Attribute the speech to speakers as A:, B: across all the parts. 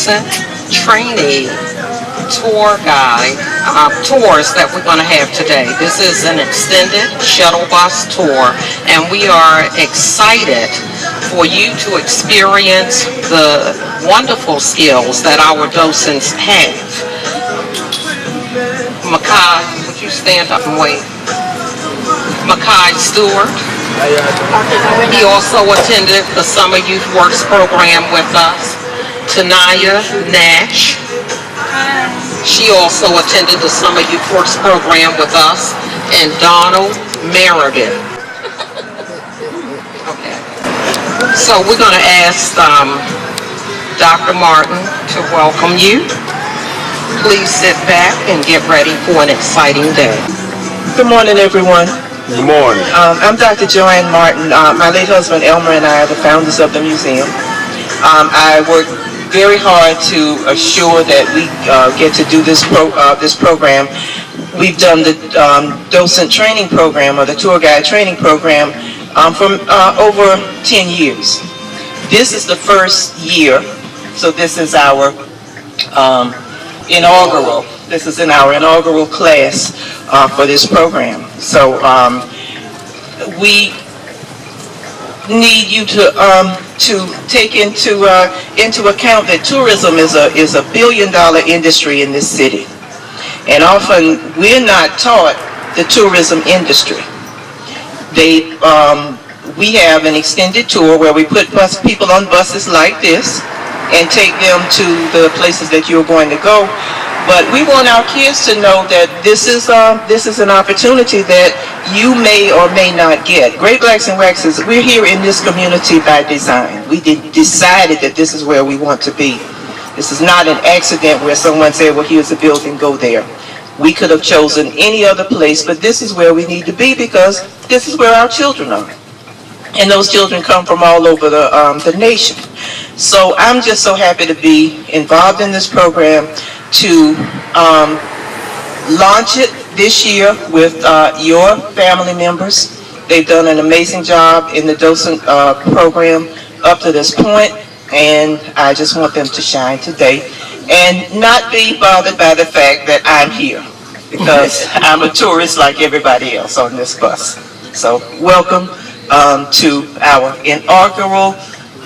A: Docent trainee tour guide tours that we're going to have today. This is an extended shuttle bus tour, and we are excited for you to experience the wonderful skills that our docents have. Makai, would you stand up and wait? Makai Stewart. He also attended the Summer Youth Works program with us. Tanaya Nash. She also attended the Summer Youth Works program with us. And Donald Meredith. Okay. So we're going to ask Dr. Martin to welcome you. Please sit back and get ready for an exciting day.
B: Good morning, everyone.
C: Good morning.
B: I'm Dr. Joanne Martin. My late husband Elmer and I are the founders of the museum. I work very hard to assure that we get to do this program. We've done the docent training program, or the tour guide training program, for over 10 years. This is the first year, so this is our inaugural. This is in our inaugural class for this program. So we need you to take into account that tourism is a billion-dollar industry in this city, and often we're not taught the tourism industry. We have an extended tour where we put people on buses like this and take them to the places that you're going to go. But we want our kids to know that this is an opportunity that you may or may not get. Great Blacks and Waxes, we're here in this community by design. We decided that this is where we want to be. This is not an accident where someone said, well, here's a building, go there. We could have chosen any other place, but this is where we need to be because this is where our children are. And those children come from all over the nation. So I'm just so happy to be involved in this program, to launch it this year with your family members. They've done an amazing job in the docent program up to this point, and I just want them to shine today and not be bothered by the fact that I'm here, because I'm a tourist like everybody else on this bus. So welcome to our inaugural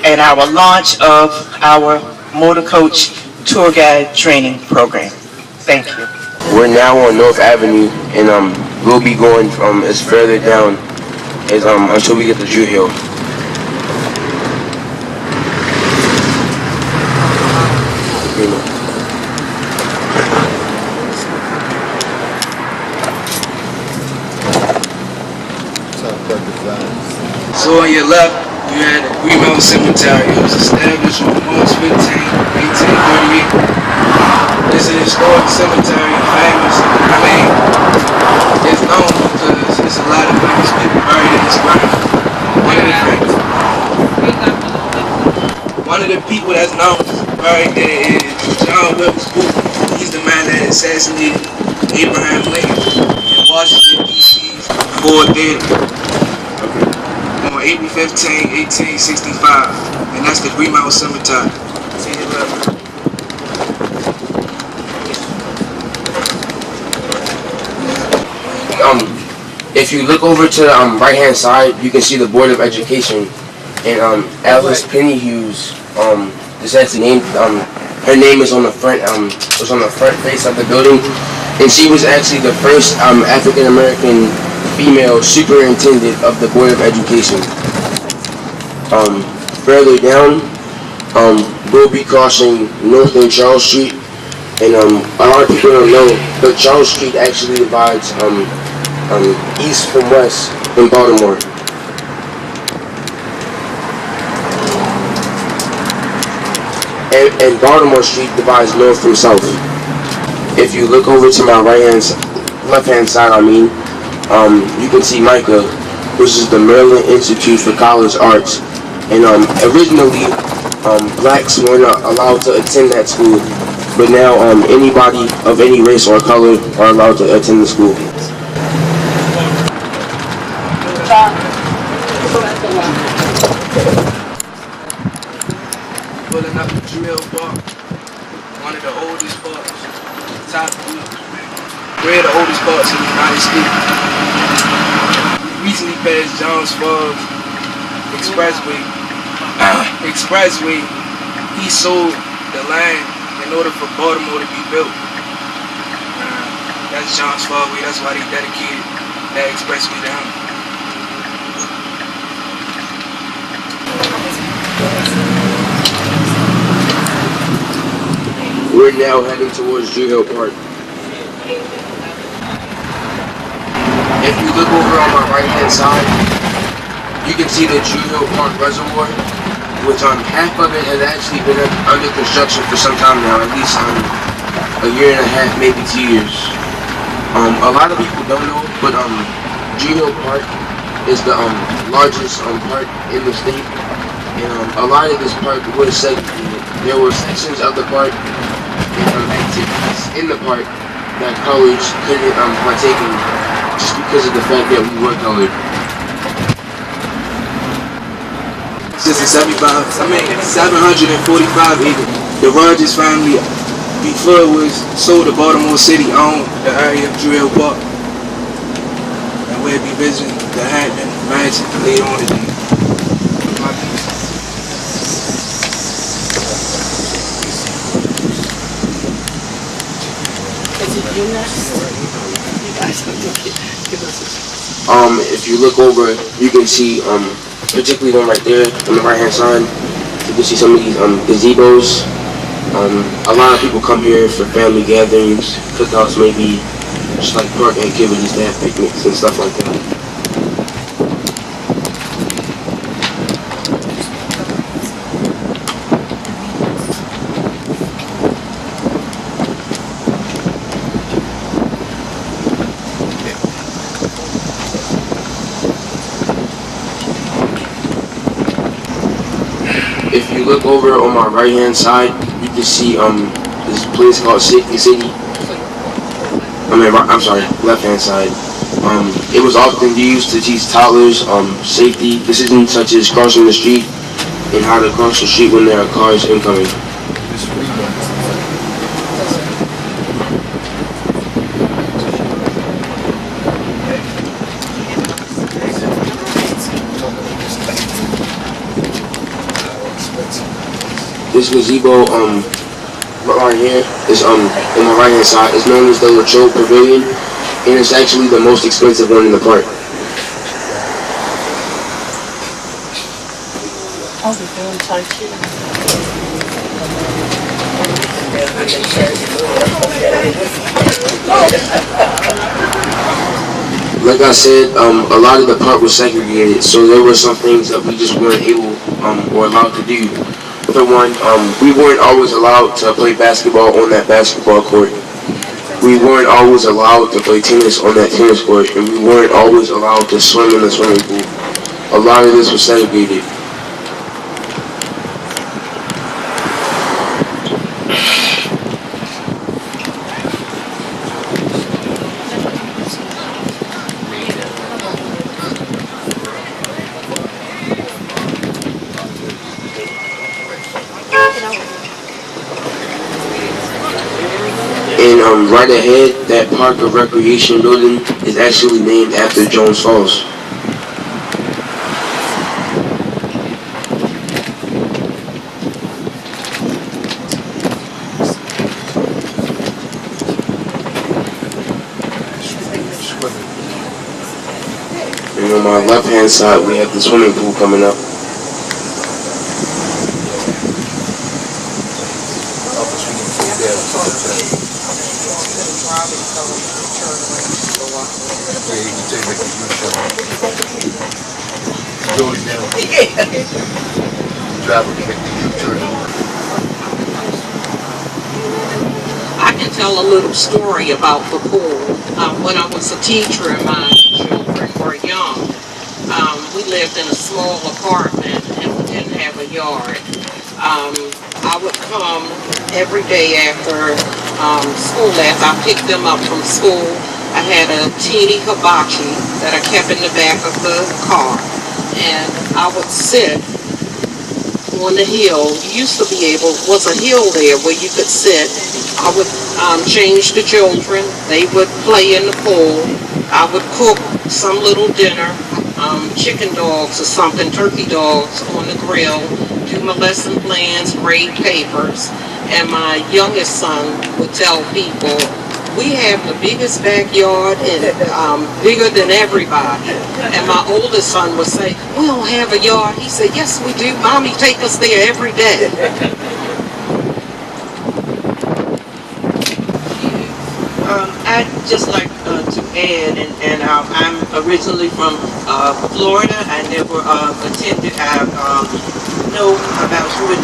B: and our launch of our motor coach tour guide training program. Thank you.
C: We're now on North Avenue, and we'll be going as further down as until we get to Drew Hill.
D: So on your left, you had the Greenmount Cemetery. It was established on March 15, 1838. It's an historic cemetery, famous. It's known because there's a lot of famous people buried in this ground. One of the people that's known buried there is John Wilkes Booth. He's the man that assassinated Abraham Lincoln in Washington, D.C.'s Ford Theater on April 15, 1865, and that's the Greenmount Cemetery. See your left.
C: If you look over to the right-hand side, you can see the Board of Education, and Alice Penny Hughes. This has the name. Her name is on the front. Was on the front face of the building, and she was actually the first African American female superintendent of the Board of Education. Further down, we'll be crossing North and Charles Street, and a lot of people don't know, but Charles Street actually divides east from west in Baltimore. And Baltimore Street divides north from south. If you look over to my left-hand side, you can see MICA, which is the Maryland Institute for College Arts. And originally, blacks weren't allowed to attend that school, but now anybody of any race or color are allowed to attend the school.
D: Pulling up the Drill Bar. one of the oldest parks. We're the oldest parks in the United States. We recently passed Johns Falls Expressway. He sold the land in order for Baltimore to be built. That's Johns Falls Way. That's why they dedicated that expressway to him.
C: We're now heading towards Drew Hill Park. If you look over on my right hand side, you can see the Drew Hill Park Reservoir, which half of it has actually been under construction for some time now, at least a year and a half, maybe 2 years. A lot of people don't know, but Drew Hill Park is the largest park in the state, and a lot of this park was segregated. There were sections of the park and activities in the park that college couldn't partake in just because of the fact that we were colored.
D: Since the 745 acres, the Rogers family, before it was sold to Baltimore City, owned the area of Drew Hill Park. And we'll be visiting the Hampton Mansion later on today.
C: If you look over, you can see, particularly one right there on the right hand side, you can see some of these gazebos. A lot of people come here for family gatherings, cookouts, maybe just like park activities, they have picnics and stuff like that. If you look over on my right hand side, you can see this place called Safety City. I'm sorry, left hand side. It was often used to teach toddlers safety decisions such as crossing the street and how to cross the street when there are cars incoming. This gazebo, right here, is on my right hand side. It's known as the Latrobe Pavilion, and it's actually the most expensive one in the park. Like I said, a lot of the park was segregated, so there were some things that we just weren't able or allowed to do. For one, we weren't always allowed to play basketball on that basketball court. We weren't always allowed to play tennis on that tennis court, and we weren't always allowed to swim in the swimming pool. A lot of this was segregated. And right ahead, that Park of Recreation building is actually named after Jones Falls. And on my left hand side, we have the swimming pool coming up.
A: I can tell a little story about the pool. When I was a teacher and my children were young, we lived in a small apartment and we didn't have a yard. I would come every day after school. As I picked them up from school, I had a teeny hibachi that I kept in the back of the car, and I would sit on the hill. You used to be able, was a hill there where you could sit. I would change the children. They would play in the pool. I would cook some little dinner, chicken dogs or something, turkey dogs on the grill, do my lesson plans, grade papers, and my youngest son would tell people, we have the biggest backyard and bigger than everybody. And my oldest son would say, we don't have a yard. He said, yes, we do. Mommy take us there every day.
B: I'd just like to add, and I'm originally from Florida. I never attended, I know about Druid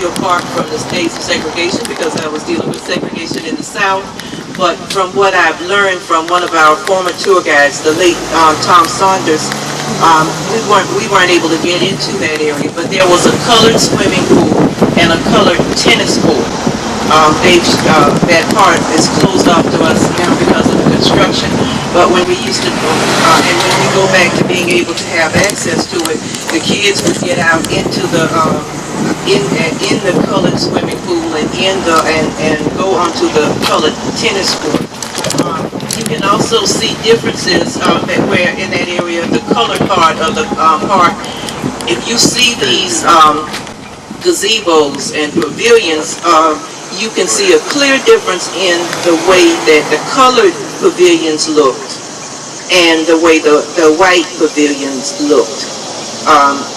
B: Hill Park from the days of segregation because I was dealing with segregation in the South. But from what I've learned from one of our former tour guides, the late Tom Saunders, we weren't able to get into that area, but there was a colored swimming pool and a colored tennis court. That part is closed off to us now because of the construction. But when we used to, and when we go back to being able to have access to it, the kids would get out into the in the colored swimming pool and go onto the colored tennis court. You can also see differences where in that area, the colored part of the park. If you see these gazebos and pavilions, you can see a clear difference in the way that the colored pavilions looked and the way the white pavilions looked.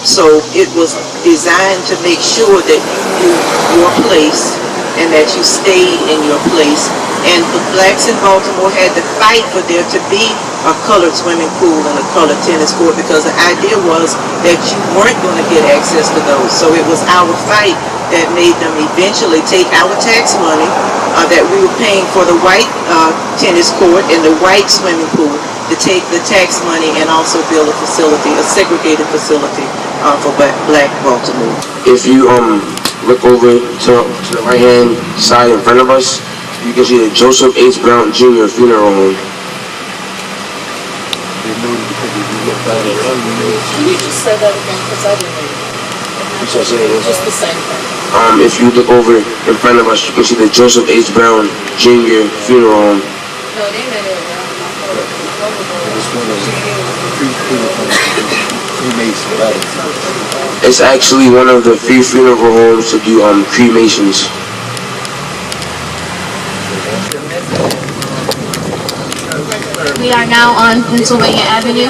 B: So it was designed to make sure that you knew your place and that you stayed in your place. And the blacks in Baltimore had to fight for there to be a colored swimming pool and a colored tennis court because the idea was that you weren't going to get access to those. So it was our fight that made them eventually take our tax money that we were paying for the white tennis court and the white swimming pool to take the tax money and also build a facility, a segregated facility for black Baltimore.
C: If you look over to the right-hand side in front of us, you can see the Joseph H. Brown Jr. Funeral Home.
A: Can you just say that again? Because I didn't hear it. Just the same thing.
C: If you look over in front of us, you can see the Joseph H. Brown Jr. Funeral Home.
A: No, they made it.
C: It's actually one of the few funeral homes to do cremations.
E: We are now on Pennsylvania Avenue.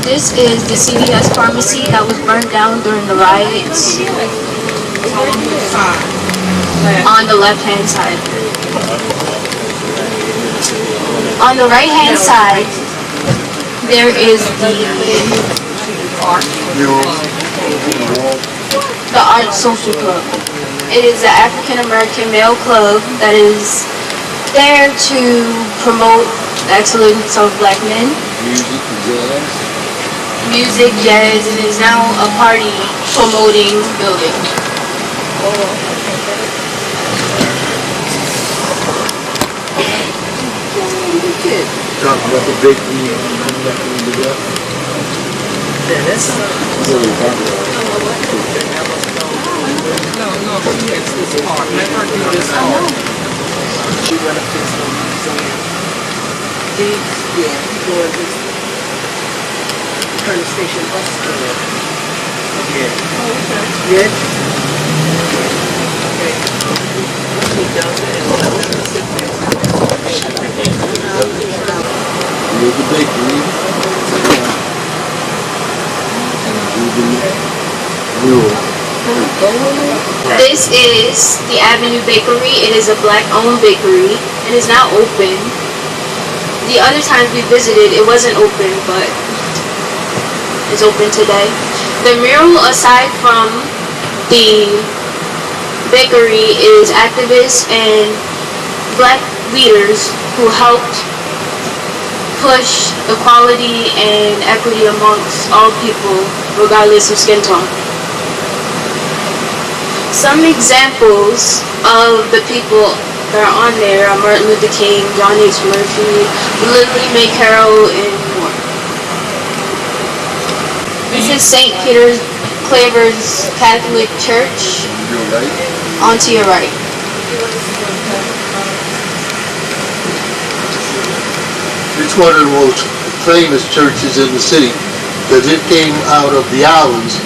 E: This is the CVS pharmacy that was burned down during the riots. On the left-hand side. On the right-hand side, there is the Art Social Club. It is an African-American male club that is there to promote the excellence of black men. Music, jazz, and is now a party promoting building.
F: Talk about the big thing.
A: No, it's this part. Let her do this part.
B: She went up to some digs, yeah, people are just turn station bus stand. Yeah. Good? Okay. He does it and
F: Here's the bakery.
E: This is the Avenue Bakery. It is a black-owned bakery. It is now open. The other times we visited, it wasn't open, but it's open today. The mural, aside from the bakery, is activists and black leaders who helped push equality and equity amongst all people, regardless of skin tone. Some examples of the people that are on there are Martin Luther King, John H. Murphy, Lily Mae Carroll, and more. This is St. Peter's Claver's Catholic Church.
F: You're right.
E: On to your right.
F: It's one of the most famous churches in the city because it came out of the islands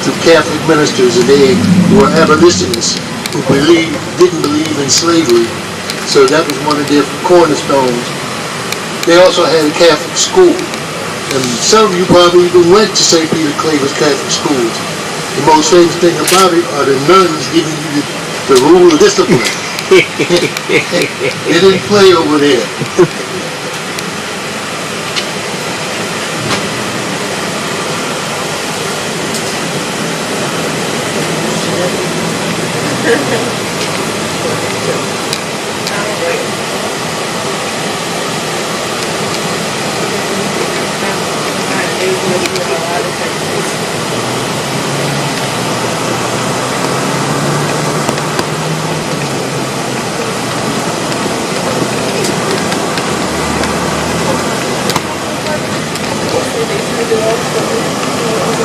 F: through Catholic ministers, and they were abolitionists who didn't believe in slavery. So that was one of their cornerstones. They also had a Catholic school, and some of you probably even went to St. Peter Claver's Catholic schools. The most famous thing about it are the nuns giving you the rule of discipline. They didn't play over there.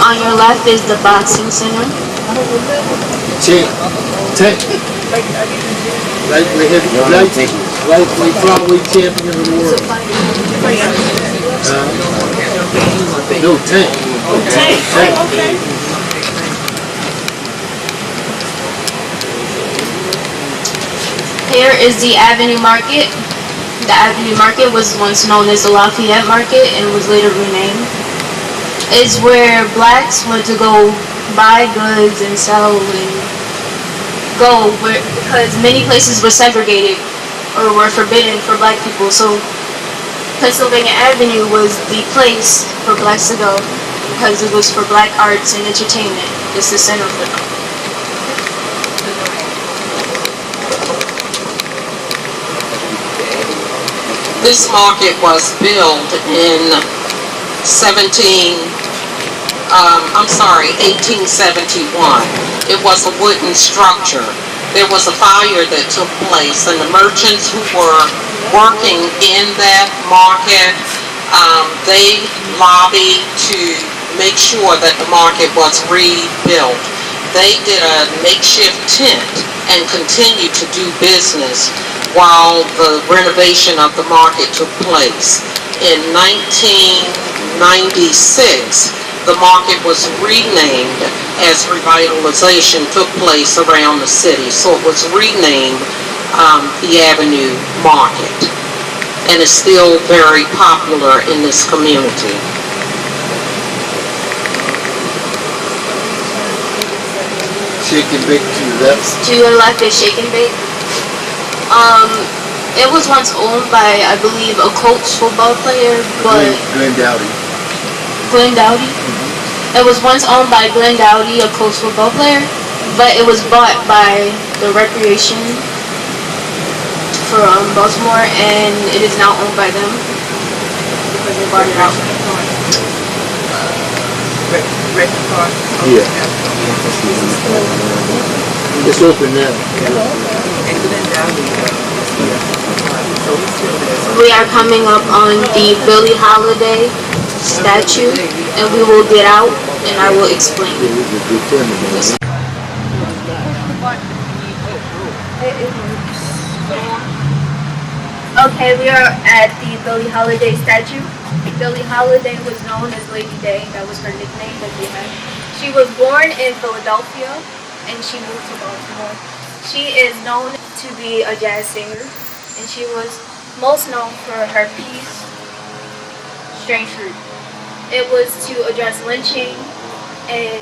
E: On your left is the boxing center.
F: Tank. Right Broadway champion of the world. No, Tank. Tank.
E: Here is the Avenue Market. The Avenue Market was once known as the Lafayette Market and was later renamed. It's where blacks went to go buy goods and sell and because many places were segregated or were forbidden for black people. So Pennsylvania Avenue was the place for blacks to go because it was for black arts and entertainment. It's the center for them.
A: This market was built in 1871. It was a wooden structure. There was a fire that took place, and the merchants who were working in that market, they lobbied to make sure that the market was rebuilt. They did a makeshift tent and continued to do business while the renovation of the market took place. In 1996, the market was renamed as revitalization took place around the city. So it was renamed the Avenue Market, and is still very popular in this community.
F: Shake and bake to your left.
E: To your left is Shake and Bake. It was once owned by, I believe, a Colts football player, but
F: Glenn Dowdy.
E: Glenn Dowdy. It was once owned by Glenn Dowdy, a Colts football player, but it was bought by the Recreation for Baltimore, and it is now owned by them because they bought it out.
F: Yeah. It's open now.
E: We are coming up on the Billie Holiday statue, and we will get out and I will explain. Okay, we are at the Billie Holiday statue. Billie Holiday was known as Lady Day. That was her nickname that they had. She was born in Philadelphia and she moved to Baltimore. She is known to be a jazz singer, and she was most known for her piece, Strange Fruit. It was to address lynching and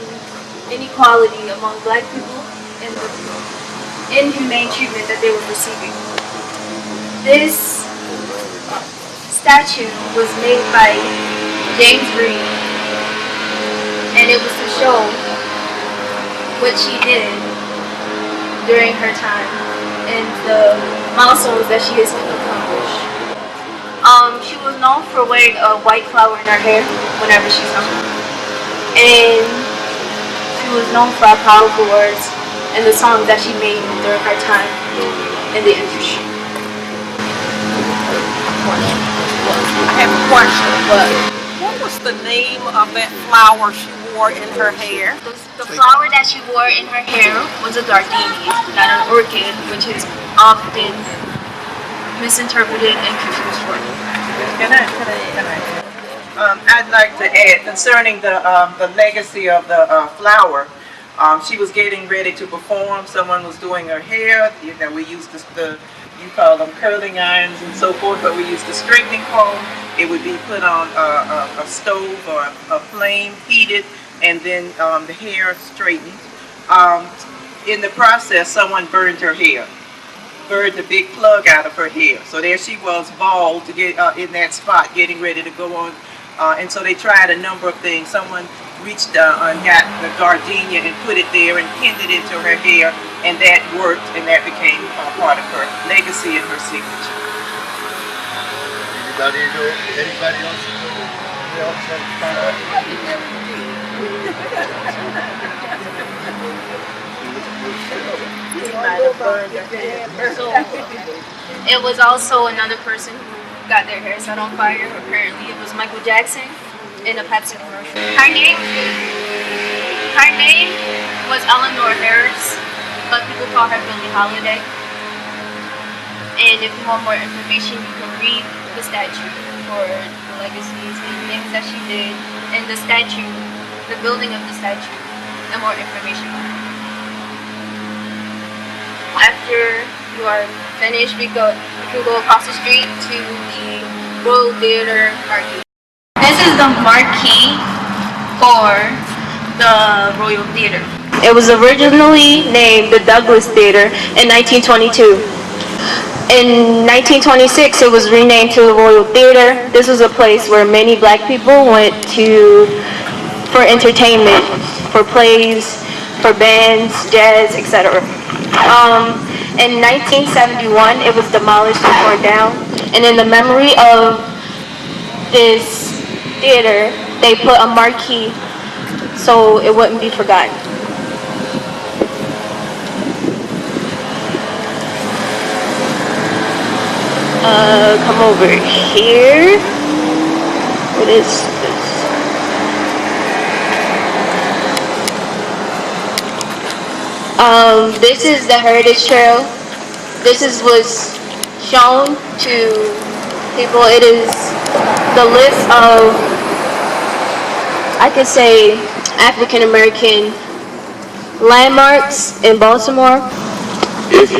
E: inequality among black people and the inhumane treatment that they were receiving. This statue was made by James Reed, and it was to show what she did during her time and the milestones that she has accomplished. She was known for wearing a white flower in her hair whenever she's home, and she was known for her powerful words and the songs that she made during her time in the industry.
A: I have a question. What was the name of that flower she wore wore in her hair?
E: The flower that she wore in her hair was a gardenia, not an orchid, which is often misinterpreted and confused for me.
B: I'd like to add concerning the legacy of the flower. She was getting ready to perform. Someone was doing her hair. You know, we used you call them curling irons and so forth, but we used the straightening comb. It would be put on a stove or a flame, heated, and then the hair straightened. In the process, someone burned her hair. Burned the big plug out of her hair. So there she was, bald to get in that spot, getting ready to go on. And so they tried a number of things. Someone reached and got the gardenia and put it there and pinned it into her hair, and that worked, and that became part of her legacy and her signature.
F: Anybody else?
E: So it was also another person who got their hair set on fire. Apparently, it was Michael Jackson in a Pepsi commercial. Her name was Eleanor Harris, but people call her Billie Holiday. And if you want more information, you can read the statue for the legacies and things that she did, and the statue, the building of the statue, and more information. After you are finished, you can go across the street to the Royal Theater marquee. This is the marquee for the Royal Theater. It was originally named the Douglas Theater in 1922. In 1926, it was renamed to the Royal Theater. This was a place where many black people went to for entertainment, for plays, for bands, jazz, etc. In 1971, it was demolished and torn down. And in the memory of this theater, they put a marquee so it wouldn't be forgotten. Come over here. What is this? This is the Heritage Trail. This was shown to people. It is the list of, I could say, African American landmarks in Baltimore.
C: If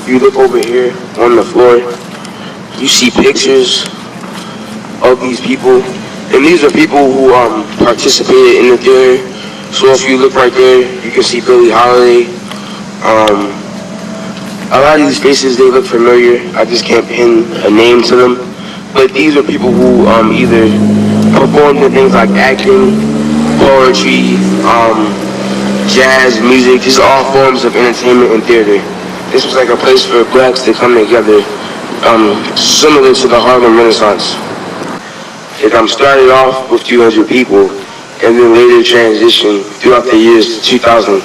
C: you look over here on the floor, you see pictures of these people, and these are people who participated in the theater. So if you look right there, you can see Billie Holiday. A lot of these faces, they look familiar. I just can't pin a name to them. But these are people who either performed in things like acting, poetry, jazz, music, just all forms of entertainment and theater. This was like a place for blacks to come together, similar to the Harlem Renaissance. It started off with 200 people, and then later transitioned throughout the years to 2000.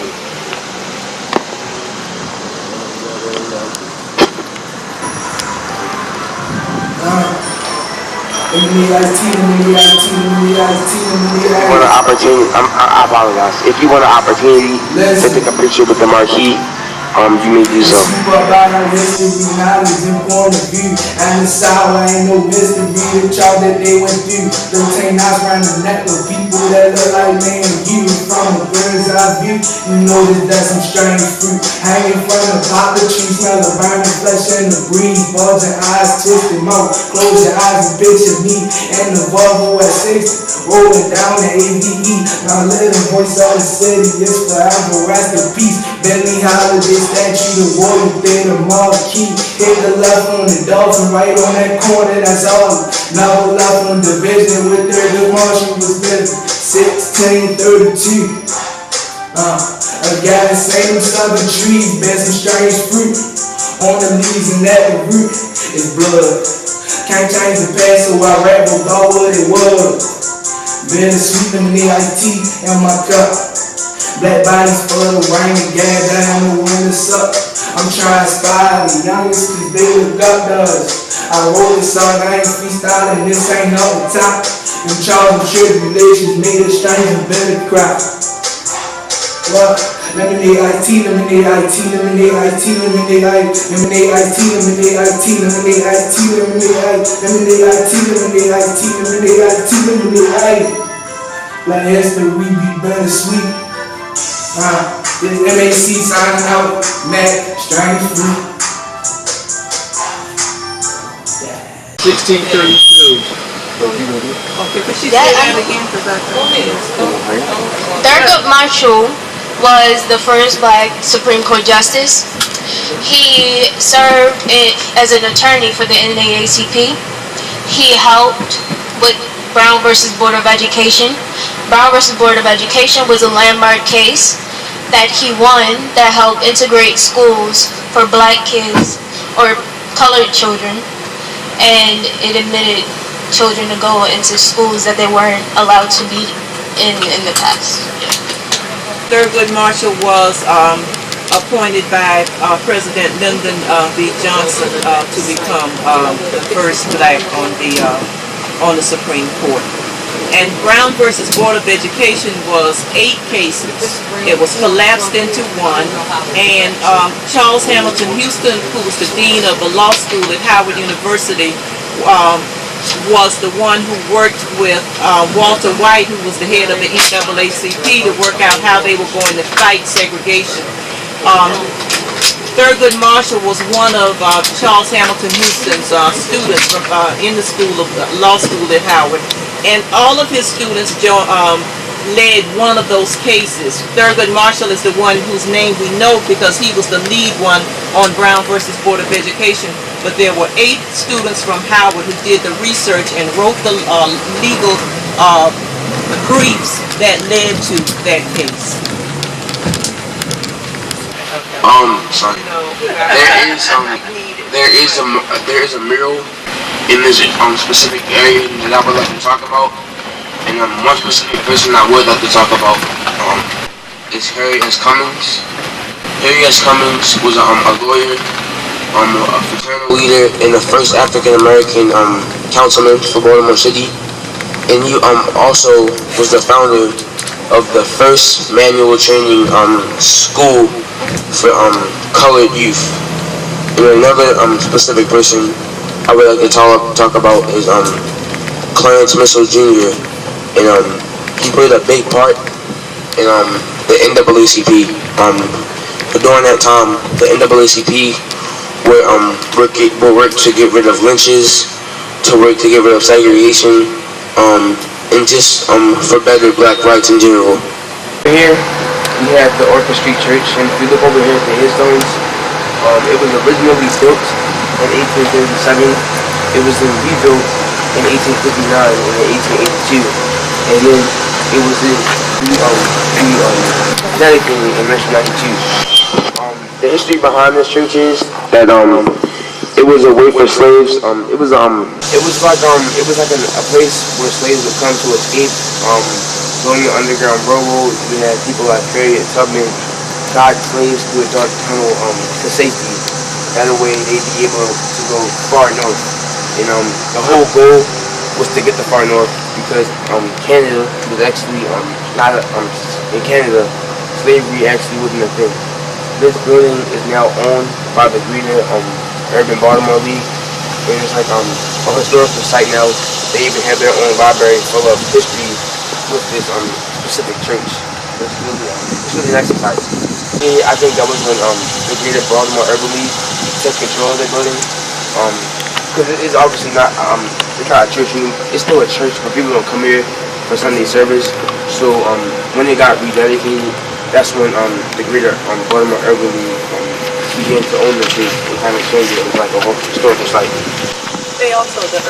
C: I apologize. If you want an opportunity to take a picture with the marquee, you may do so.
G: And the sour ain't no mystery, the child that they went through. Them tank knots round the neck of people that look like man you. From a bird's eye view, you know that that's some strange fruit. Hanging from the poplar tree, smell the burning flesh and the breeze. Bulging eyes, twisted mouth, close your eyes and picture me. And the Volvo at 60, rolling down the AVE. My little voice of the city is forever, rest in peace. Billie Holiday statue, the Royal Theater marquee. Hit the left on the Dolphin, right on that corner, that's all. Now left on Division with 30 Marshall was living 1632. Again, same southern trees, bear some strange fruit. On the leaves and at the root is blood. Can't change the past, so I rap about what it was. Bittersweet in the iced tea in my cup. Black bodies full of rain and gas down the window suck. I'm trying to spy the youngest cause they look up to us. I wrote this song, I ain't freestyling, this ain't up the top. Them trials and tribulations made us strangers better cry. What? Lemonade iced tea, lemonade iced tea, lemonade iced tea, lemonade iced, lemonade iced tea, lemonade iced tea, lemonade iced tea, lemonade iced, lemonade iced tea, lemonade iced tea, lemonade iced tea, lemonade iced. Like Esther, we be better sweet. This MAC signing out, Mac, strange fruit.
F: 1632.
E: Thurgood Marshall was the first black Supreme Court justice. He served as an attorney for the NAACP. He helped with Brown versus Board of Education. Brown versus Board of Education was a landmark case that he won that helped integrate schools for black kids or colored children, and it admitted children to go into schools that they weren't allowed to be in the past.
H: Thurgood Marshall was appointed by President Lyndon B. Johnson to become the first black on the Supreme Court. And Brown versus Board of Education was 8 cases. It was collapsed into one, and Charles Hamilton Houston, who was the dean of the law school at Howard University, was the one who worked with Walter White, who was the head of the NAACP, to work out how they were going to fight segregation. Thurgood Marshall was one of Charles Hamilton Houston's students in the law school at Howard, and all of his students led one of those cases. Thurgood Marshall is the one whose name we know because he was the lead one on Brown versus Board of Education. But there were 8 students from Howard who did the research and wrote the legal briefs that led to that case.
C: Sorry. There is a mural in this specific area that I would like to talk about, and one specific person I would like to talk about is Harry S. Cummings. Harry S. Cummings was a lawyer, a fraternal leader, and the first African American councilman for Baltimore City, and he also was the founder of the first manual training school for colored youth. And another specific person I would like to talk about is Clarence Mitchell Jr. and he played a big part in the NAACP. During that time, the NAACP will work to get rid of lynches, to work to get rid of segregation, and just for better black rights in general. Here we have the Orchard Street Church, and if you look over here at the headstones, it was originally built in 1837. It was then rebuilt in 1859 and in 1882, and then it was dedicated in 1992. The history behind this church is that it was a way for slaves. It was like a place where slaves would come to escape going the Underground Railroad. We had people like Perry and Tubman guide slaves through a dark tunnel to safety. That way they'd be able to go far north. And the whole goal was to get to far north because Canada was actually not in Canada, slavery actually wasn't a thing. This building is now owned by the Greater Urban Baltimore League, and it's like a historical site now. They even have their own library full of history with this specific church. It's really nice inside. Yeah, I think that was when the Greater Baltimore Urban League took control of the building, because it is obviously not it's not a church. It's still a church, but people don't come here for Sunday service. So when it got rededicated, that's when the Greater Baltimore Urban League began to own the church and kind of changed it as like a whole historical site.
H: They also, the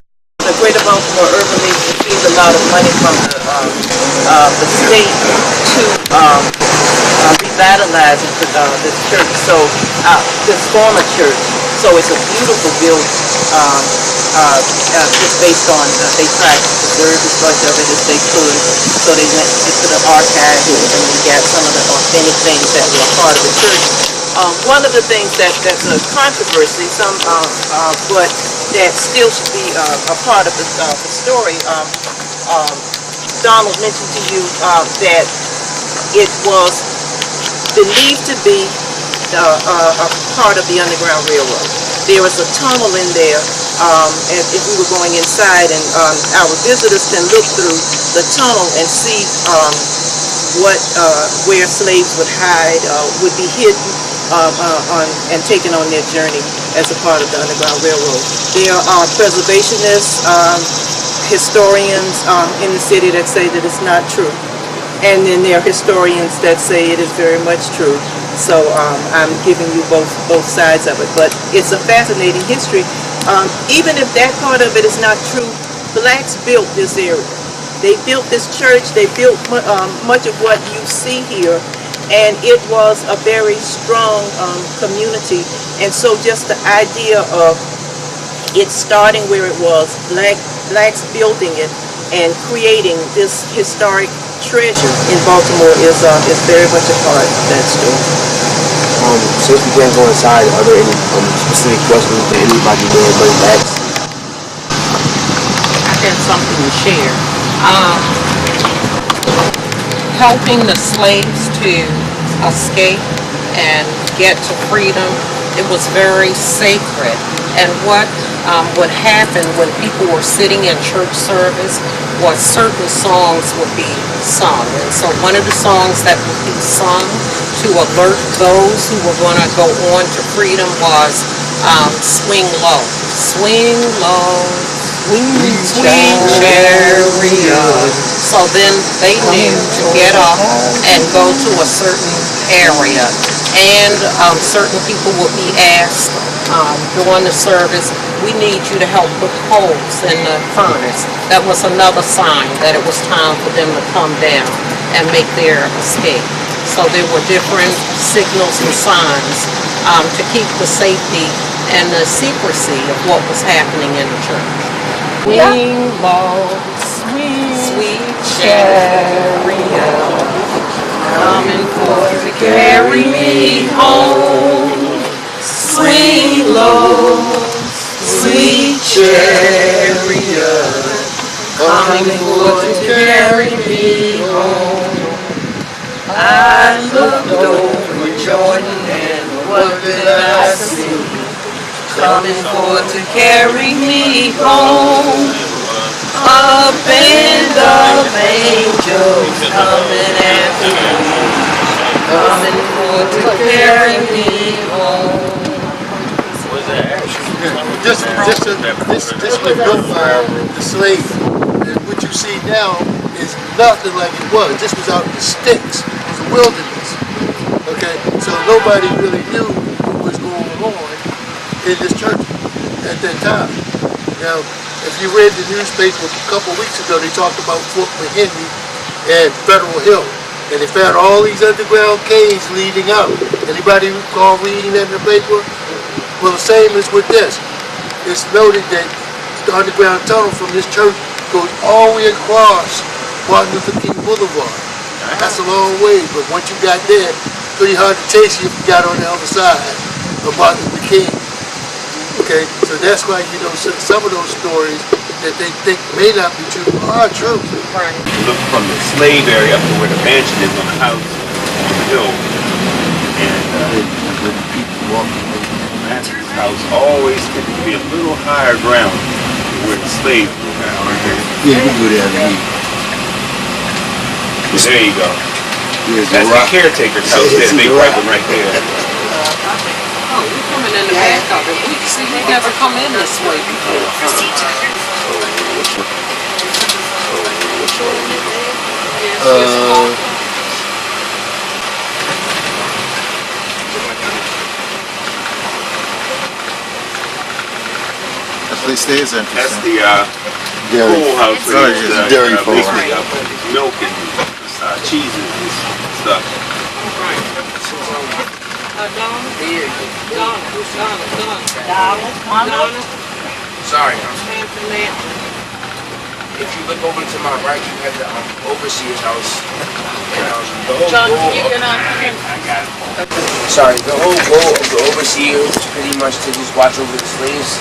H: Greater Baltimore Urban League received a lot of money from the state to revitalize this church. So this former church, so it's a beautiful building. Just based on they tried to preserve as much of it as they could. So they went into the archives and we got some of the authentic things that were a part of the church. One of the things that's a controversy, but that still should be a part of the story. Donald mentioned to you that it was believed to be a part of the Underground Railroad. There was a tunnel in there, and if we were going inside, and our visitors can look through the tunnel and see where slaves would hide, would be hidden and taken on their journey as a part of the Underground Railroad. There are preservationists, historians in the city that say that it's not true. And then there are historians that say it is very much true. So I'm giving you both sides of it. But it's a fascinating history. Even if that part of it is not true, blacks built this area. They built this church. They built much of what you see here. And it was a very strong community. And so just the idea of it starting where it was, blacks building it and creating this historic treasure in Baltimore is very much a part of that story.
C: Since we can't go inside, are there any specific questions that anybody will bring back?
A: I had something to share. Helping the slaves to escape and get to freedom, it was very sacred. And what would happen when people were sitting in church service was certain songs would be sung. And so one of the songs that would be sung to alert those who were going to go on to freedom was Swing Low. Swing low, sweet chariot. So then they knew to get up and go to a certain area. And certain people would be asked during the service, we need you to help put coals in the furnace. That was another sign that it was time for them to come down and make their escape. So there were different signals and signs to keep the safety and the secrecy of what was happening in the church. Swing low, sweet chariot, coming forth to carry me home. Swing low, sweet chariot, coming forth to carry me home. I looked over Jordan and what did I see? Coming forth to carry me home. A band of angels coming after me, coming forth to carry me home.
F: This was built by the slave. And what you see now is nothing like it was. This was out in the sticks. It was a wilderness. Okay, so nobody really knew what was going on in this church at that time. Now, if you read the newspaper a couple weeks ago, they talked about Fort McHenry and Federal Hill. And they found all these underground caves leading out. Anybody recall reading that in the paper? Well, the same as with this. It's noted that the underground tunnel from this church goes all the way across Martin Luther King Boulevard. That's a long way, but once you got there, it's pretty hard to chase you if you got on the other side of Martin Luther King. Okay, so that's why, you know, some of those stories that they think may not be true are true.
A: Right.
I: Look from the slave area up to where the mansion is on the house on the hill. And when people walk from Master's house, always tend to be a little higher ground than where the slaves were around.
F: Yeah, you can go down there.
I: There you go. That's the caretaker's house there, big white one right there.
A: Oh, we're coming in the back of it. We never come in this way before.
F: That place there is interesting.
I: That's the pool house where you use basically milk and cheeses and stuff.
A: Donna.
C: Sorry. If you look over to my right, you have the overseer's house. And
A: John, you can
C: sorry, the whole goal of the overseer was pretty much to just watch over the slaves.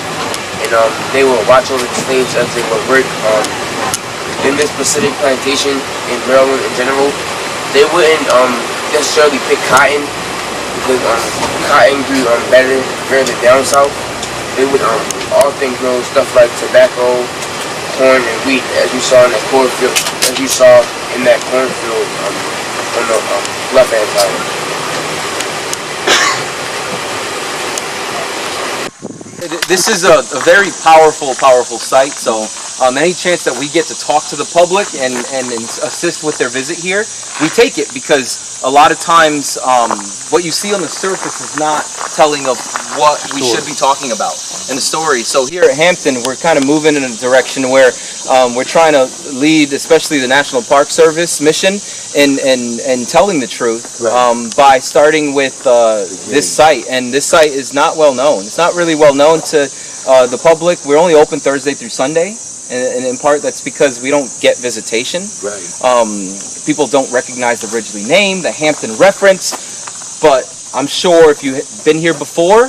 C: And they will watch over the slaves as they will work. in this specific plantation in Maryland in general, they wouldn't necessarily pick cotton because cotton grew better further down south. They would often grow stuff like tobacco, corn, and wheat, as you saw in the cornfield, as you saw in that cornfield on the left-hand side.
J: This is a very powerful site, so any chance that we get to talk to the public and assist with their visit here, we take it, because a lot of times what you see on the surface is not telling of what we should be talking about in the story. So here at Hampton, we're kind of moving in a direction where we're trying to lead, especially the National Park Service mission, and telling the truth by starting with this site. And this site is not well known. It's not really well known to the public. We're only open Thursday through Sunday, and in part that's because we don't get visitation. People don't recognize the Ridgely name, the Hampton reference, but I'm sure if you've been here before,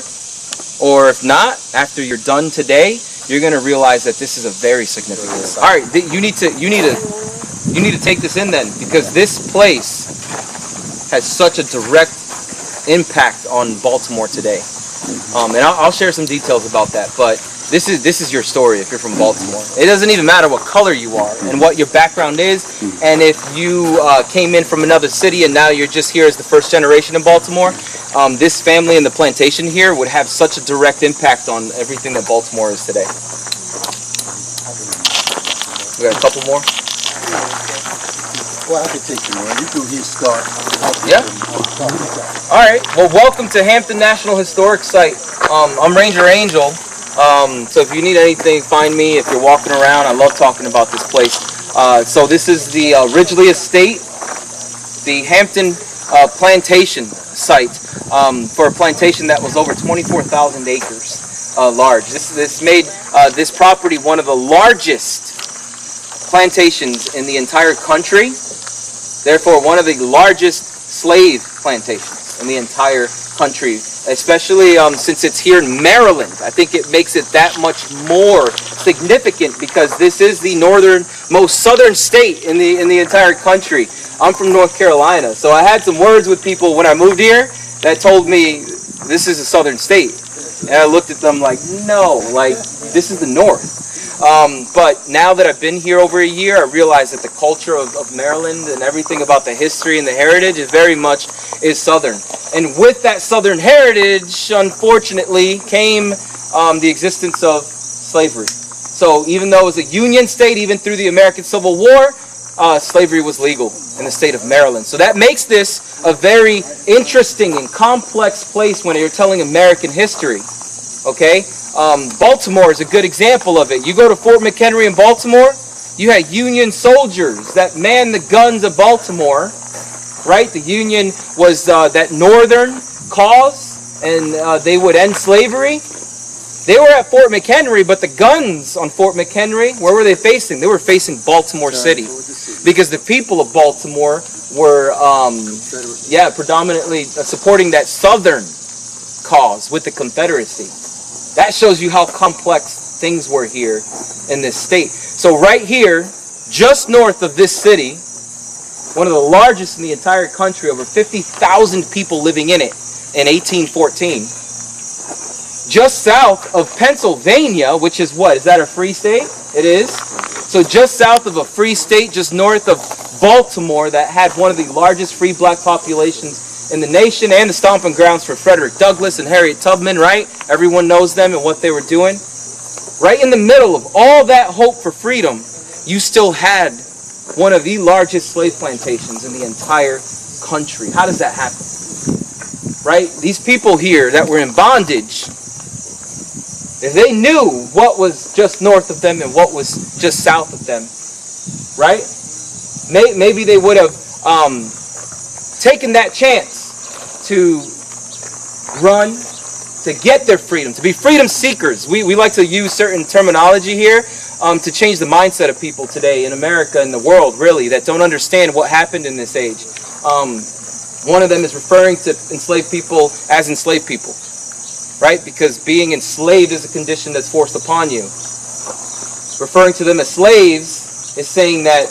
J: or if not, after you're done today, you're going to realize that this is a very significant site. All right, you need to take this in then, because this place has such a direct impact on Baltimore today. And I'll share some details about that, but this is your story if you're from Baltimore. It doesn't even matter what color you are and what your background is, and if you came in from another city and now you're just here as the first generation in Baltimore, this family and the plantation here would have such a direct impact on everything that Baltimore is today. We got a couple more?
F: Well, I can take you one. You do his start.
J: Yeah. All right. Well, welcome to Hampton National Historic Site. I'm Ranger Angel. So if you need anything, find me. If you're walking around, I love talking about this place. So this is the Ridgely Estate, the Hampton plantation site for a plantation that was over 24,000 acres large. This made this property one of the largest plantations in the entire country. Therefore, one of the largest slave plantations in the entire country, especially since it's here in Maryland. I think it makes it that much more significant because this is the most southern state in the entire country. I'm from North Carolina, so I had some words with people when I moved here that told me this is a southern state. And I looked at them like, no, like this is the North. But now that I've been here over a year, I realize that the culture of Maryland and everything about the history and the heritage is very much southern. And with that southern heritage, unfortunately, came the existence of slavery. So even though it was a Union state, even through the American Civil War, slavery was legal in the state of Maryland. So that makes this a very interesting and complex place when you're telling American history. Okay? Baltimore is a good example of it. You go to Fort McHenry in Baltimore, you had Union soldiers that manned the guns of Baltimore, right? The Union was that northern cause, and they would end slavery. They were at Fort McHenry, but the guns on Fort McHenry, where were they facing? They were facing Baltimore City, because the people of Baltimore were, predominantly supporting that southern cause with the Confederacy. That shows you how complex things were here in this state. So right here, just north of this city, one of the largest in the entire country, over 50,000 people living in it in 1814. Just south of Pennsylvania, which is what? Is that a free state? It is. So just south of a free state, just north of Baltimore, that had one of the largest free black populations in the nation, and the stomping grounds for Frederick Douglass and Harriet Tubman, right? Everyone knows them and what they were doing. Right in the middle of all that hope for freedom, you still had one of the largest slave plantations in the entire country. How does that happen? Right? These people here that were in bondage, if they knew what was just north of them and what was just south of them, right? Maybe they would have taken that chance to run, to get their freedom, to be freedom seekers. We like to use certain terminology here to change the mindset of people today in America and the world, really, that don't understand what happened in this age. One of them is referring to enslaved people as enslaved people, right? Because being enslaved is a condition that's forced upon you. Referring to them as slaves is saying that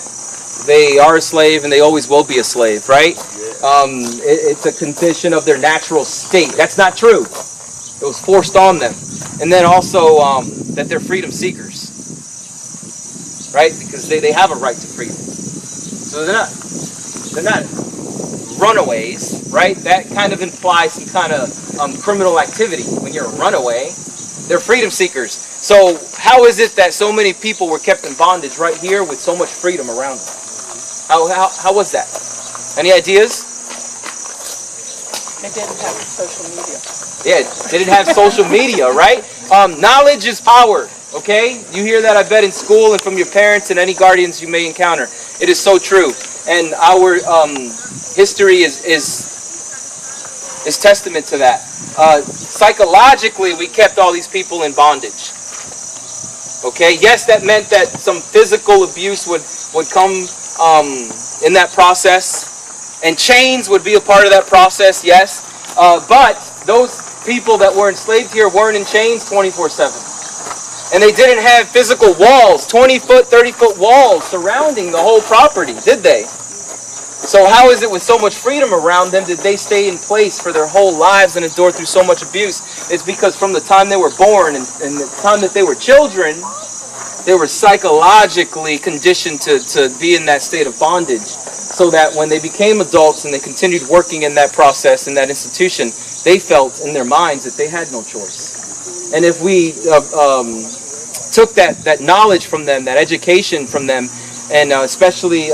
J: they are a slave and they always will be a slave, right? It's a condition of their natural state. That's not true. It was forced on them. And then also that they're freedom seekers, right? Because they have a right to freedom. So they're not runaways, right? That kind of implies some kind of criminal activity when you're a runaway. They're freedom seekers. So how is it that so many people were kept in bondage right here with so much freedom around them? How was that? Any ideas?
H: They didn't have social media.
J: Yeah, they didn't have social media, right? Knowledge is power, okay? You hear that, I bet, in school and from your parents and any guardians you may encounter. It is so true. And our history is testament to that. Psychologically, we kept all these people in bondage. Okay, yes, that meant that some physical abuse would come in that process, and chains would be a part of that process, yes. But those people that were enslaved here weren't in chains 24/7. And they didn't have physical walls, 20-foot, 30-foot walls surrounding the whole property, did they? So how is it with so much freedom around them did they stay in place for their whole lives and endure through so much abuse? It's because from the time they were born and the time that they were children, they were psychologically conditioned to be in that state of bondage, so that when they became adults and they continued working in that process, in that institution, they felt in their minds that they had no choice. And if we took that knowledge from them, that education from them, and especially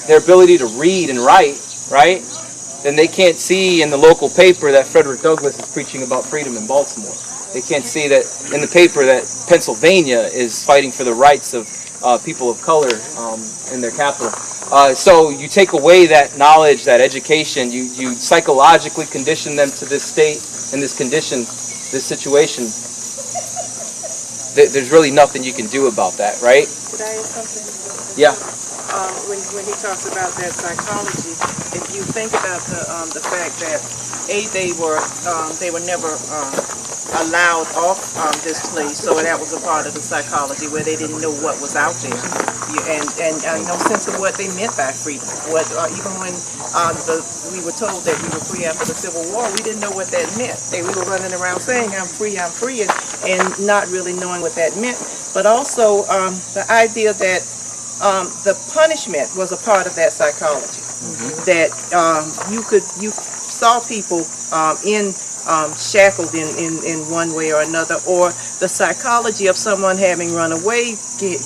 J: their ability to read and write, right? Then they can't see in the local paper that Frederick Douglass is preaching about freedom in Baltimore. They can't see that in the paper that Pennsylvania is fighting for the rights of people of color in their capital. So you take away that knowledge, that education, you psychologically condition them to this state and this condition, this situation. There's really nothing you can do about that, right?
H: Could I add something?
J: Yeah.
H: When he talks about that psychology, if you think about the fact that they were never allowed off this place, so that was a part of the psychology where they didn't know what was out there, and no sense of what they meant by freedom. Even when we were told that we were free after the Civil War, we didn't know what that meant. We were running around saying I'm free, and not really knowing what that meant. But also the idea that the punishment was a part of that psychology. That you saw people shackled in one way or another, or the psychology of someone having run away,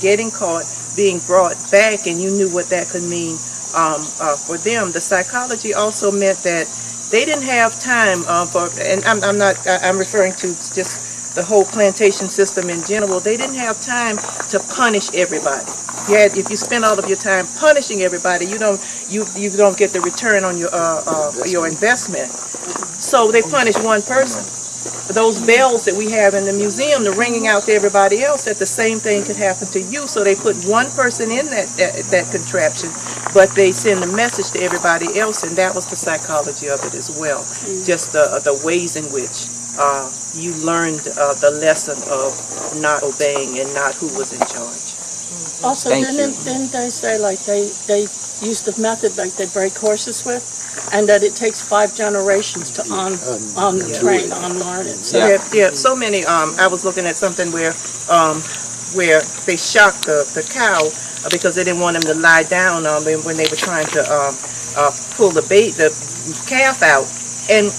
H: getting caught, being brought back, and you knew what that could mean for them. The psychology also meant that they didn't have time and I'm referring to just the whole plantation system in general. They didn't have time to punish everybody. If you spend all of your time punishing everybody, you don't get the return on your investment. So they punish one person. Those bells that we have in the museum, the ringing out to everybody else, that the same thing could happen to you. So they put one person in that contraption, but they send a message to everybody else, and that was the psychology of it as well. Just the ways in which you learned the lesson of not obeying and not who was in charge.
K: Also, didn't they say like they used the method like they break horses with, and that it takes 5 generations to train, unlearn it. So
B: so many. I was looking at something where they shocked the cow because they didn't want him to lie down when they were trying to pull the calf out. And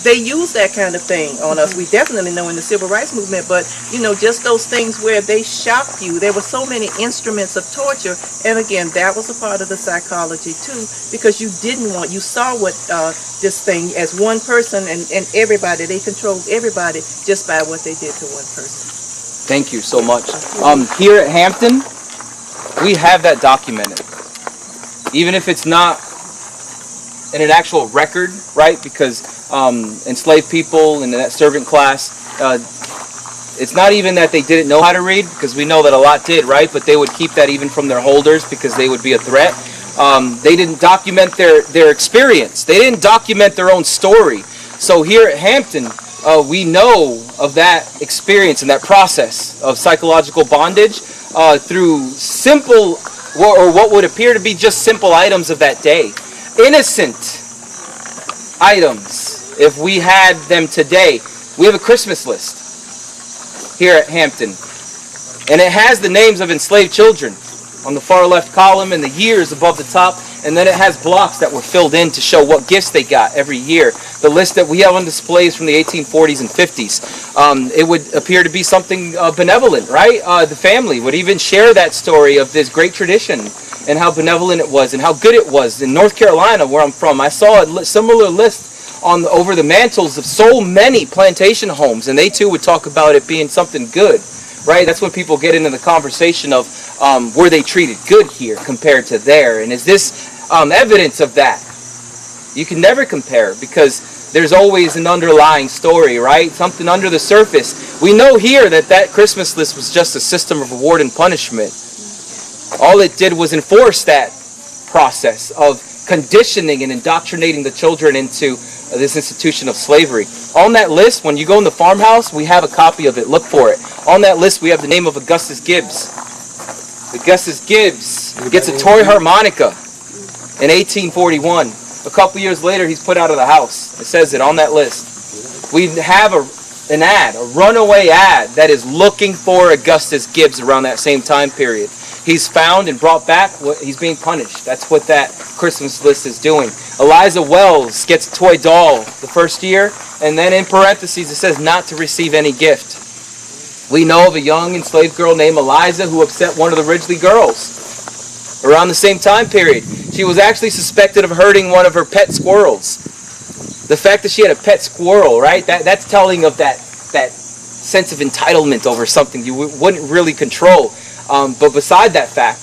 B: they use that kind of thing on us. We definitely know in the Civil Rights Movement, but just those things where they shock you. There were so many instruments of torture, and again, that was a part of the psychology too, because you saw what this thing as one person and everybody. They controlled everybody just by what they did to one person.
J: Thank you so much. Here at Hampton, we have that documented, even if it's not in an actual record, right? Because enslaved people in that servant class, it's not even that they didn't know how to read, because we know that a lot did, right? But they would keep that even from their holders because they would be a threat. They didn't document their experience. They didn't document their own story. So here at Hampton, we know of that experience and that process of psychological bondage through simple or what would appear to be just simple items of that day. Innocent items, if we had them today. We have a Christmas list here at Hampton, and it has the names of enslaved children on the far left column and the years above the top, and then it has blocks that were filled in to show what gifts they got every year. The list that we have on displays from the 1840s and 50s. It would appear to be something benevolent, right? The family would even share that story of this great tradition and how benevolent it was and how good it was. In North Carolina, where I'm from, I saw a similar list over the mantles of so many plantation homes, and they too would talk about it being something good, right? That's when people get into the conversation of were they treated good here compared to there, and is this evidence of that? You can never compare, because there's always an underlying story, right? Something under the surface. We know here that that Christmas list was just a system of reward and punishment. All it did was enforce that process of conditioning and indoctrinating the children into this institution of slavery. On that list, when you go in the farmhouse, we have a copy of it. Look for it. On that list, we have the name of Augustus Gibbs. Augustus Gibbs gets a toy harmonica in 1841. A couple years later, he's put out of the house. It says it on that list. We have an ad, a runaway ad, that is looking for Augustus Gibbs around that same time period. He's found and brought back. He's being punished. That's what that Christmas list is doing. Eliza Wells gets a toy doll the first year, and then in parentheses it says not to receive any gift. We know of a young enslaved girl named Eliza who upset one of the Ridgely girls around the same time period. She was actually suspected of hurting one of her pet squirrels. The fact that she had a pet squirrel, right? That's telling of that sense of entitlement over something you wouldn't really control. But beside that fact,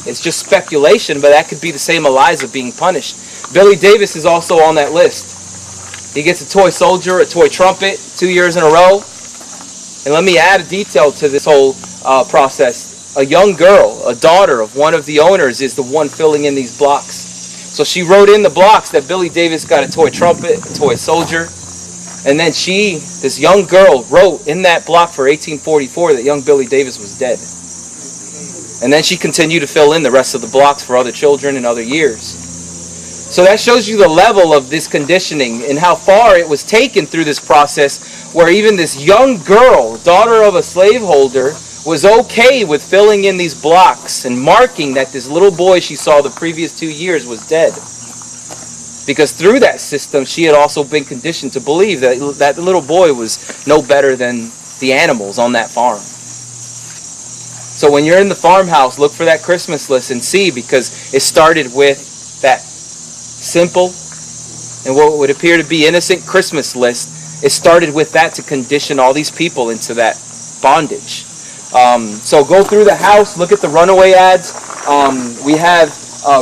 J: it's just speculation, but that could be the same Eliza being punished. Billy Davis is also on that list. He gets a toy soldier, a toy trumpet, 2 years in a row. And let me add a detail to this whole process. A young girl, a daughter of one of the owners, is the one filling in these blocks. So she wrote in the blocks that Billy Davis got a toy trumpet, a toy soldier. And then this young girl, wrote in that block for 1844 that young Billy Davis was dead. And then she continued to fill in the rest of the blocks for other children in other years. So that shows you the level of this conditioning and how far it was taken through this process, where even this young girl, daughter of a slaveholder, was okay with filling in these blocks and marking that this little boy she saw the previous 2 years was dead. Because through that system, she had also been conditioned to believe that the little boy was no better than the animals on that farm. So when you're in the farmhouse, look for that Christmas list and see, because it started with that simple and what would appear to be innocent Christmas list. It started with that to condition all these people into that bondage. So go through the house, look at the runaway ads. We have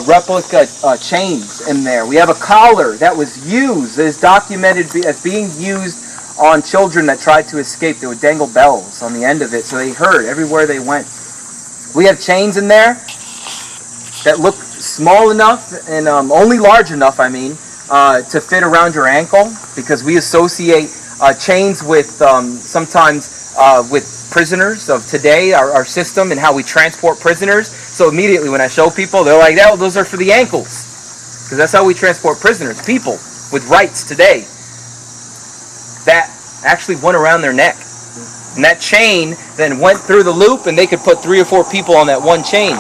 J: replica chains in there. We have a collar that was used, that is documented as being used on children that tried to escape. They would dangle bells on the end of it so they heard everywhere they went. We have chains in there that look small enough and only large enough, to fit around your ankle, because we associate chains with sometimes with prisoners of today, our system and how we transport prisoners. So immediately when I show people, they're like, "Oh, those are for the ankles," because that's how we transport prisoners, people with rights today. That actually went around their neck. And that chain then went through the loop, and they could put 3 or 4 people on that one chain.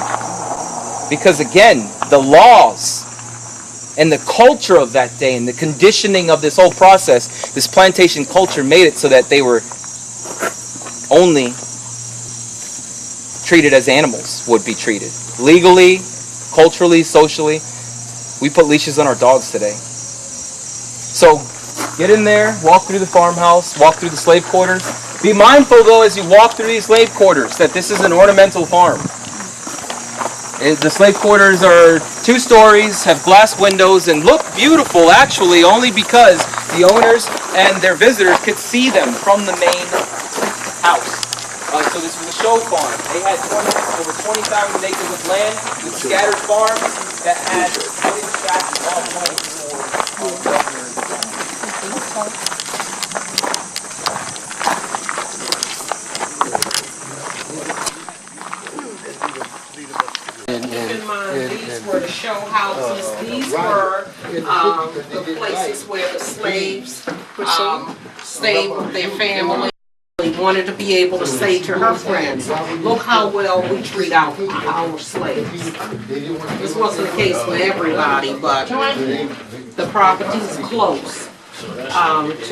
J: Because again, the laws and the culture of that day and the conditioning of this whole process, this plantation culture, made it so that they were only treated as animals would be treated. Legally, culturally, socially. We put leashes on our dogs today. So get in there, walk through the farmhouse, walk through the slave quarters. Be mindful, though, as you walk through these slave quarters, that this is an ornamental farm. The slave quarters are 2 stories, have glass windows, and look beautiful, actually, only because the owners and their visitors could see them from the main house. So this was a show farm. They had over 20,000 acres of land with scattered farms that had wooden shacks all homes for governors.
A: keep in mind, these were the show houses. These were the places where the slaves stayed with their family. Wanted to be able to say to her friends, look how well we treat our slaves. This wasn't the case for everybody, but the property's close to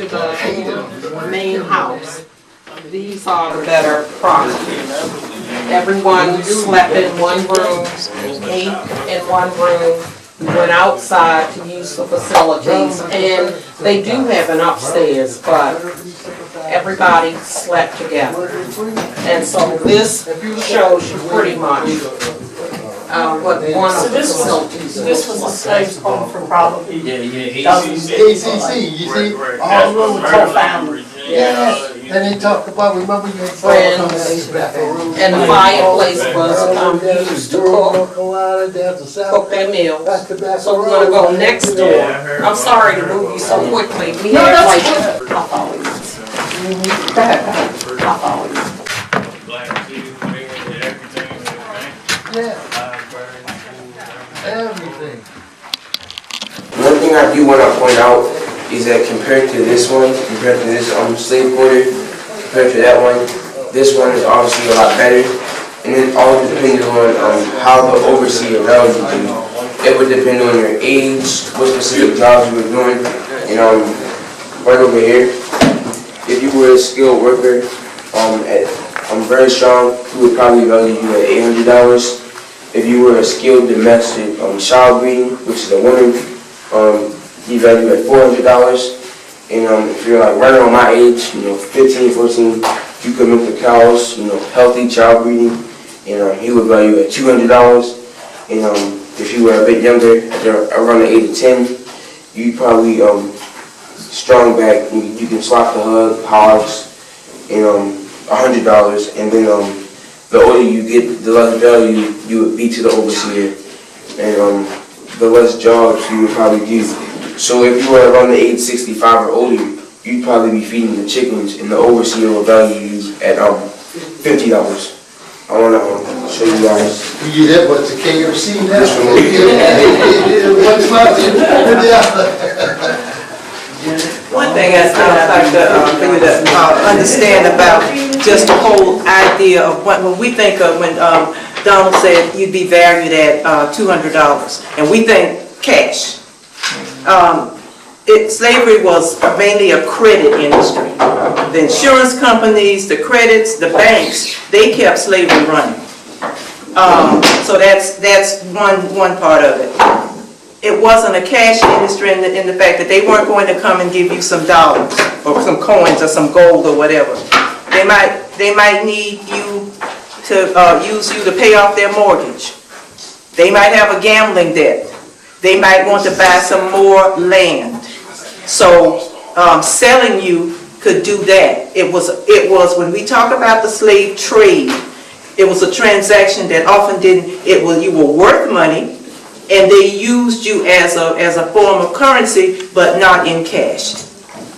A: the main house. These are the better properties. Everyone slept in one room, ate in one room, went outside to use the facilities, and they do have an upstairs, but everybody slept together. And so this shows you pretty much what one of the facilities.
K: This was a slave's home for probably dozens.
F: ACC, you see, all of them were co-founders. Yeah, and they talk about, remember you had
A: Friends, and the fireplace was used to cook their meals. So we're gonna go next door. I'm sorry to move you so quickly. We have like
F: everything.
C: One thing I do want to point out is that compared to this one, compared to this slave quarter, compared to that one, this one is obviously a lot better. And it all depends on how the overseer values you. It would depend on your age, what specific jobs you were doing. And right over here, if you were a skilled worker, very strong, he would probably value you at $800. If you were a skilled domestic child breeding, which is a woman, he value at $400. And if you're like right around my age, 15, 14, you could milk the cows, healthy child breeding, and he would value at $200. And if you were a bit younger, around the age of 10, you probably strong back, you can swap the hogs, and $100. And then the older you get, the less value you would be to the overseer, and the less jobs you would probably do. So if you were around the age 65 or older, you'd probably be feeding the chickens, and the overseer will value you at $50. I want to show you guys.
F: You get what's a KFC now?
H: One thing I'd like to, for you to understand about just the whole idea of when we think of when Donald said you'd be valued at $200, and we think cash. Slavery was mainly a credit industry. The insurance companies, the credits, the banks, they kept slavery running. So that's one part of it. It wasn't a cash industry in the fact that they weren't going to come and give you some dollars or some coins or some gold or whatever. They might need you to use you to pay off their mortgage. They might have a gambling debt. They might want to buy some more land. So selling you could do that. It was when we talk about the slave trade, it was a transaction that often you were worth money, and they used you as a form of currency, but not in cash.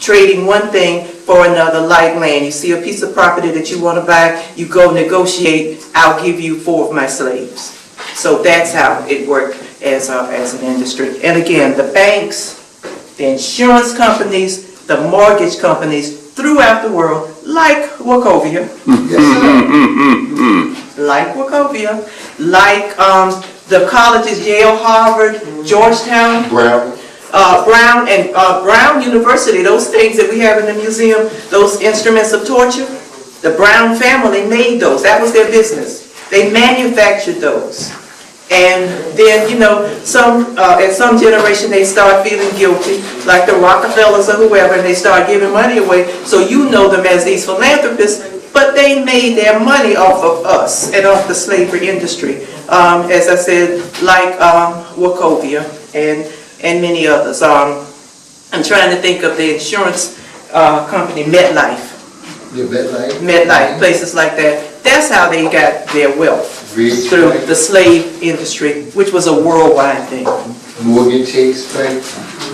H: Trading one thing for another, like land. You see a piece of property that you want to buy, you go negotiate, I'll give you 4 of my slaves. So that's how it worked as an industry. And again, the banks, the insurance companies, the mortgage companies throughout the world, like Wachovia, like Wachovia, like the colleges, Yale, Harvard, Georgetown, Brown University, those things that we have in the museum, those instruments of torture, the Brown family made those. That was their business. They manufactured those. And then, at some generation they start feeling guilty, like the Rockefellers or whoever, and they start giving money away. So you know them as these philanthropists, but they made their money off of us and off the slavery industry. As I said, like Wachovia and many others. I'm trying to think of the insurance company, MetLife.
F: Yeah,
H: MetLife, places like that. That's how they got their wealth. Through the slave industry, which was a worldwide thing.
F: Morgan Chase Bank.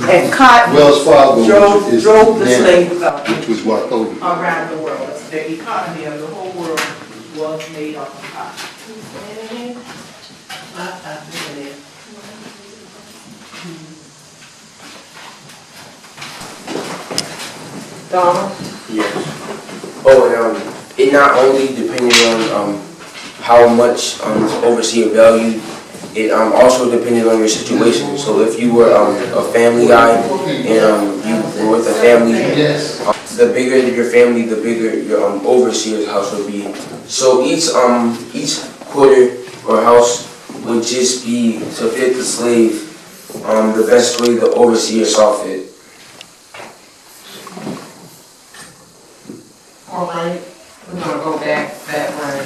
H: And Cotton
F: Wells Fargo
H: drove the slave
F: which was Wachovia.
H: around the world. The economy of the whole world was made up of cotton.
A: Donald?
C: Yes. Oh, and it not only depended on how much overseer valued, it also depended on your situation. So if you were a family guy and you were with a family, the bigger your family, the bigger your overseer's house would be. So each quarter or house would just be to fit the slave the best way the overseer saw fit.
A: All right, we're gonna go back that way.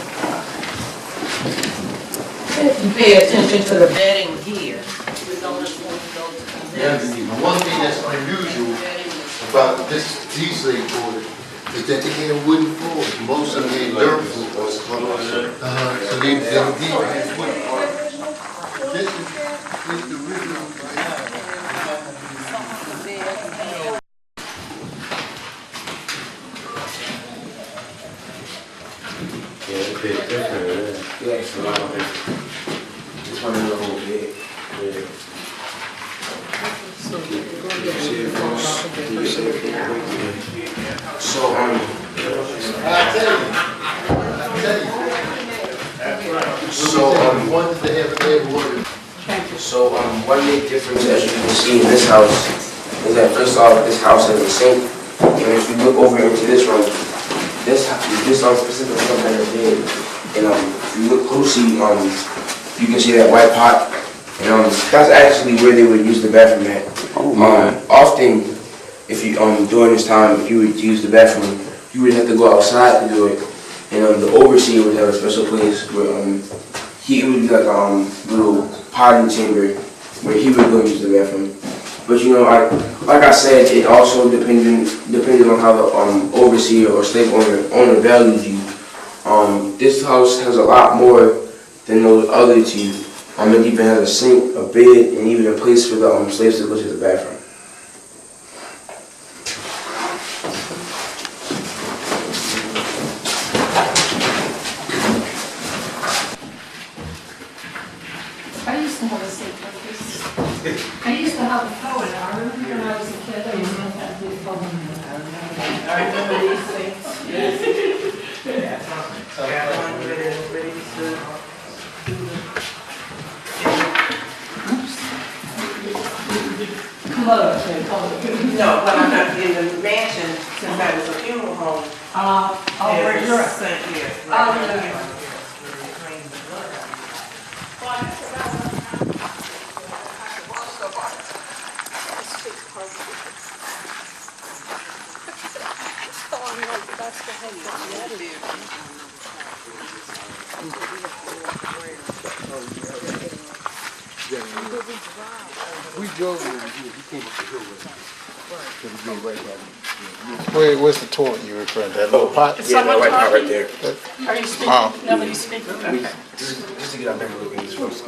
A: If you pay attention to the bedding here.
F: Yeah, the one thing that's unusual about these slave quarters is that they had wooden floors. Most of them had dirt floors. So they did have wooden floors. This is the original.
C: Yeah, it's a bit different. Yeah, it's a lot of it. It's one of the whole bit. Yeah. So,
F: I tell you.
C: So,
F: One that they have a bad water.
C: So, one big difference, as you can see in this house, is that first off, this house has a sink, and if you look over into this room, this specifically comes in a bed, and if you look closely, you can see that white pot, and that's actually where they would use the bathroom at. Often, if you during this time, if you would use the bathroom, you would have to go outside to do it, and the overseer would have a special place where he would be like a little potting chamber where he would go use the bathroom. But you know, like I said, it also depended on how the overseer or slave owner valued you. This house has a lot more than those other two. It even has a sink, a bed, and even a place for the slaves to go to the bathroom.
K: I used to have a sink like this. I used to have a phone. I remember when I was a kid, I used to have a phone.
H: I remember these things. Yes. Got one ready to. No, but I'm not in the mansion since that was a funeral home.
K: Where you're at.
H: Yes.
F: We drove over here. We came up the hill with it. Where's the toilet you referring to? That little pot?
C: Yeah, that white pot right there.
K: Are you speaking? Nobody's speaking. Okay.
C: Just to get out there and look at this first.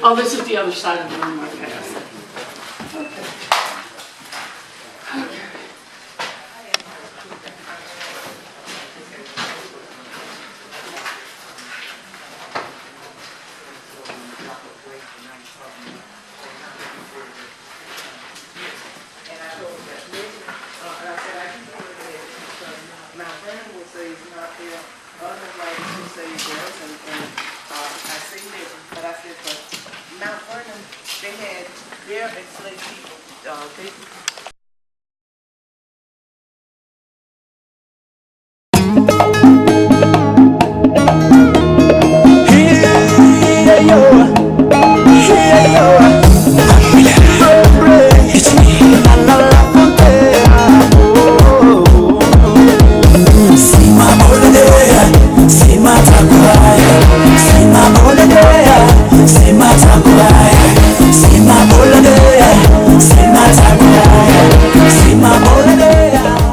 K: Oh, this is the other side of the room, okay.
H: Mount Vernon will say it's not there, other ladies will say it does, and I say that, but I said, but Mount Vernon, they had their enslaved people, they